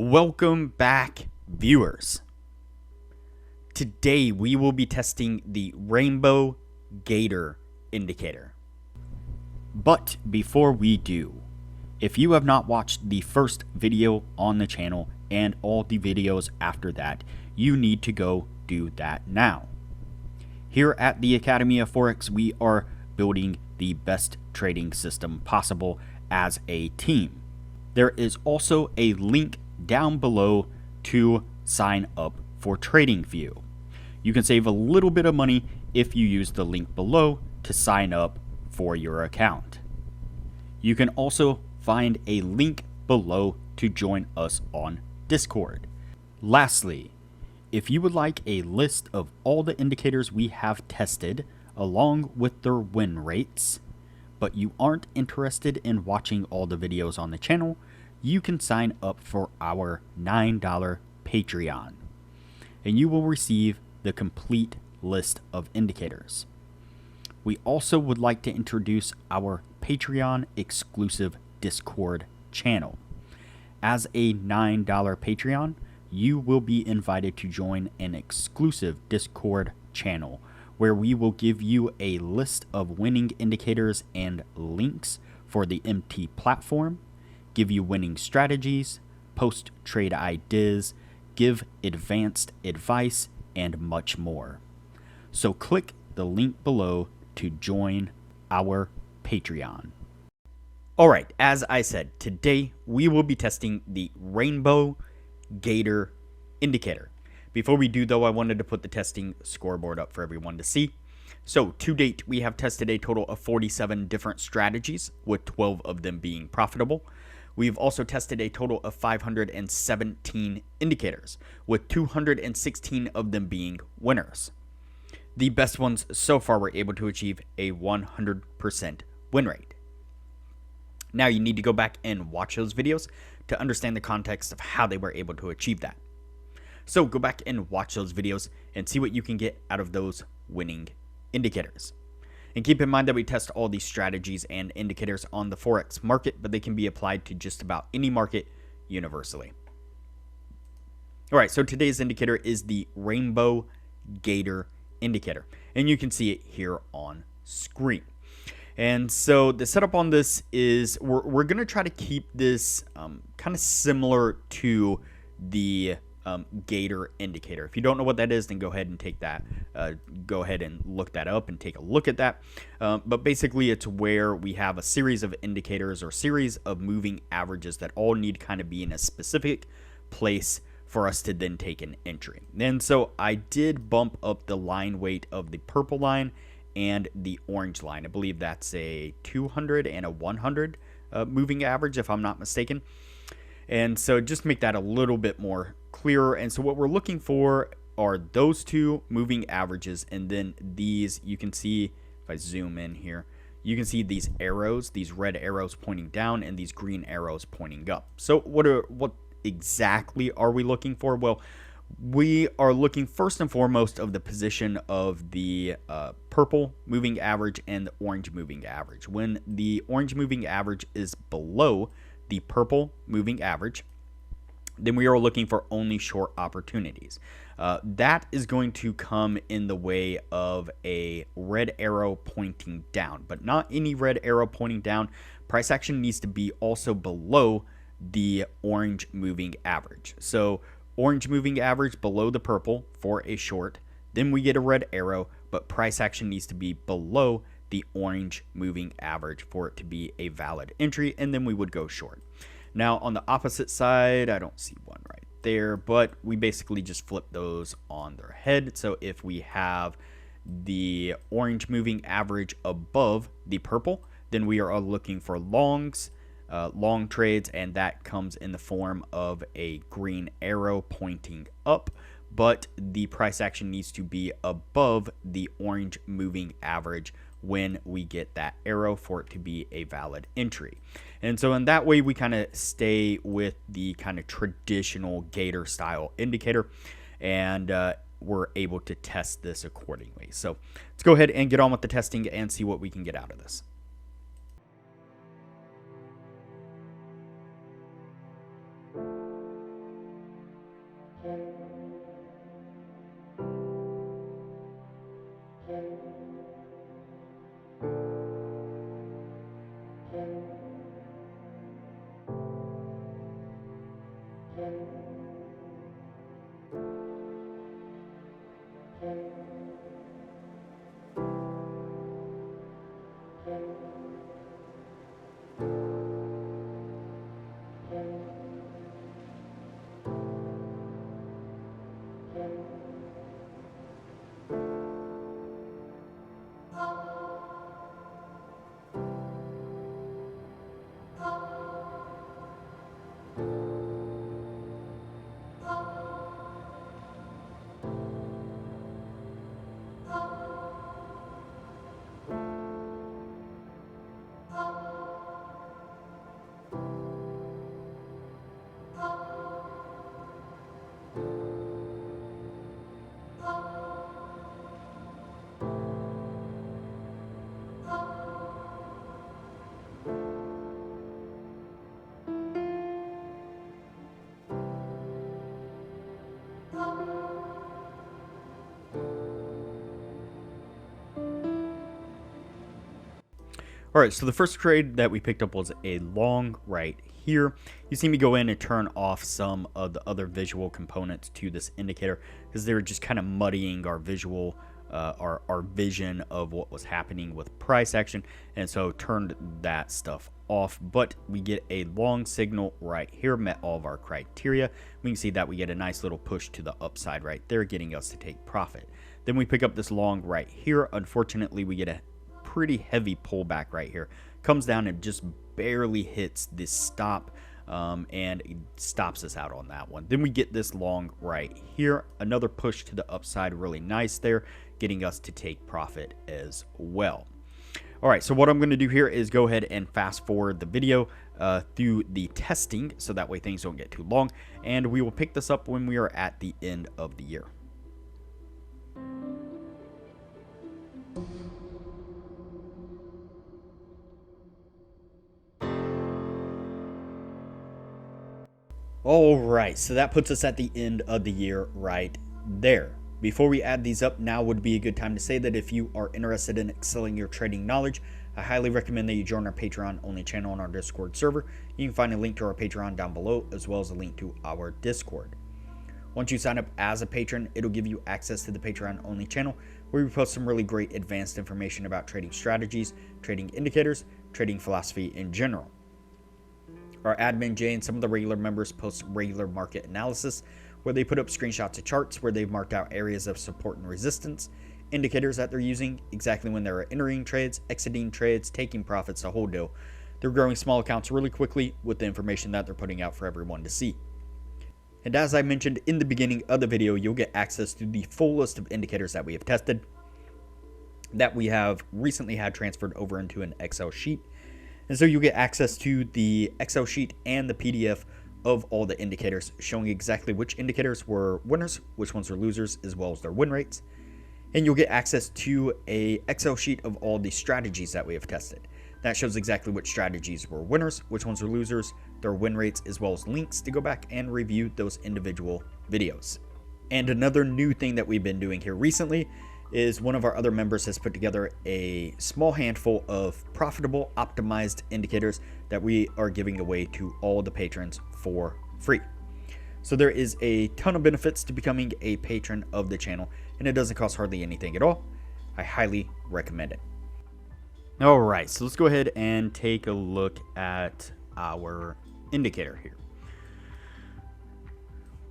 Welcome back, viewers. Today we will be testing the Rainbow Gator indicator. But before we do, if you have not watched the first video on the channel and all the videos after that, you need to go do that now. Here at the Academy of Forex, we are building the best trading system possible as a team. There is also a link down below to sign up for Tradingview. You can save a little bit of money if you use the link below to sign up for your account. You can also find a link below to join us on Discord. Lastly, if you would like a list of all the indicators we have tested along with their win rates, but you aren't interested in watching all the videos on the channel, you can sign up for our $9 Patreon, and you will receive the complete list of indicators. We also would like to introduce our Patreon exclusive Discord channel. As a $9 Patreon, you will be invited to join an exclusive Discord channel where we will give you a list of winning indicators and links for the MT platform, give you winning strategies, post trade ideas, give advanced advice, and much more. So click the link below to join our Patreon. Alright, as I said, today we will be testing the Rainbow Gator indicator. Before we do though, I wanted to put the testing scoreboard up for everyone to see. So to date, we have tested a total of 47 different strategies, with 12 of them being profitable. We've also tested a total of 517 indicators, with 216 of them being winners. The best ones so far were able to achieve a 100% win rate. Now you need to go back and watch those videos to understand the context of how they were able to achieve that. So go back and watch those videos and see what you can get out of those winning indicators. And keep in mind that we test all these strategies and indicators on the Forex market, but they can be applied to just about any market universally. Alright, so today's indicator is the Rainbow Gator indicator, and you can see it here on screen. And so the setup on this is we're going to try to keep this kind of similar to the Gator indicator. If you don't know what that is, then go ahead and take that. Go ahead and look that up and take a look at that. But basically, it's where we have a series of indicators or series of moving averages that all need to kind of be in a specific place for us to then take an entry. And so I did bump up the line weight of the purple line and the orange line. I believe that's a 200 and a 100 moving average, if I'm not mistaken. And so just make that a little bit more clearer. And so what we're looking for are those two moving averages, and then these, you can see, if I zoom in here, you can see these arrows, these red arrows pointing down and these green arrows pointing up. So what exactly are we looking for? Well, we are looking first and foremost of the position of the purple moving average and the orange moving average. When the orange moving average is below the purple moving average, then we are looking for only short opportunities. That is going to come in the way of a red arrow pointing down, but not any red arrow pointing down. Price action needs to be also below the orange moving average. So orange moving average below the purple for a short, then we get a red arrow, but price action needs to be below the orange moving average for it to be a valid entry, and then we would go short. Now on the opposite side, I don't see one right there, but we basically just flip those on their head. So if we have the orange moving average above the purple, then we are looking for longs, long trades, and that comes in the form of a green arrow pointing up, but the price action needs to be above the orange moving average when we get that arrow for it to be a valid entry. And so in that way, we kind of stay with the kind of traditional Gator style indicator, and we're able to test this accordingly. So let's go ahead and get on with the testing and see what we can get out of this. All right, so the first trade that we picked up was a long right here. You see me go in and turn off some of the other visual components to this indicator because they were just kind of muddying our visual, our vision of what was happening with price action, and so turned that stuff off. But we get a long signal right here, met all of our criteria. We can see that we get a nice little push to the upside right there, getting us to take profit. Then we pick up this long right here. Unfortunately, we get a pretty heavy pullback right here, comes down and just barely hits this stop, and it stops us out on that one. Then we get this long right here, another push to the upside, really nice there, getting us to take profit as well. All right, so what I'm going to do here is go ahead and fast forward the video through the testing so that way things don't get too long, and we will pick this up when we are at the end of the year. All right, so that puts us at the end of the year right there. Before we add these up, now would be a good time to say that if you are interested in excelling your trading knowledge, I highly recommend that you join our Patreon only channel on our Discord server. You can find a link to our Patreon down below, as well as a link to our Discord. Once you sign up as a patron, it'll give you access to the Patreon only channel, where we post some really great advanced information about trading strategies, trading indicators, trading philosophy in general. Our admin Jay and some of the regular members post regular market analysis, where they put up screenshots of charts where they've marked out areas of support and resistance, indicators that they're using, exactly when they're entering trades, exiting trades, taking profits, the whole deal. They're growing small accounts really quickly with the information that they're putting out for everyone to see. And as I mentioned in the beginning of the video, you'll get access to the full list of indicators that we have tested, that we have recently had transferred over into an Excel sheet. And so you get access to the Excel sheet and the PDF of all the indicators, showing exactly which indicators were winners, which ones were losers, as well as their win rates. And you'll get access to a Excel sheet of all the strategies that we have tested. That shows exactly which strategies were winners, which ones were losers, their win rates, as well as links to go back and review those individual videos. And another new thing that we've been doing here recently is one of our other members has put together a small handful of profitable optimized indicators that we are giving away to all the patrons for free. So there is a ton of benefits to becoming a patron of the channel, and it doesn't cost hardly anything at all. I highly recommend it. All right, so let's go ahead and take a look at our indicator here.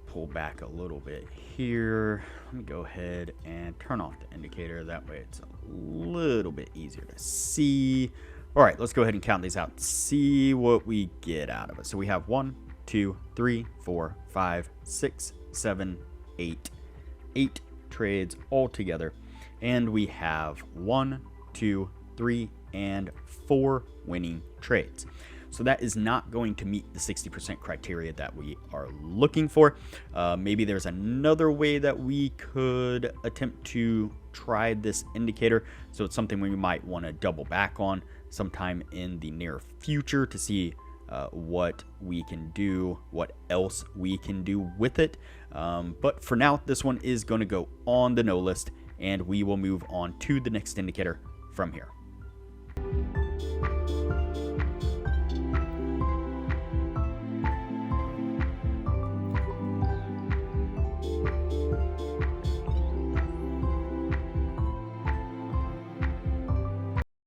Pull back a little bit here. Let me go ahead and turn off the indicator. That way it's a little bit easier to see. All right, let's go ahead and count these out, see what we get out of it. So we have 1, 2, 3, 4, 5, 6, 7, 8. 8 trades all together. And we have 1, 2, 3, and 4 winning trades. So that is not going to meet the 60% criteria that we are looking for. Maybe there's another way that we could attempt to try this indicator. So it's something we might want to double back on sometime in the near future to see what we can do, what else we can do with it. But for now, this one is going to go on the no list, and we will move on to the next indicator from here.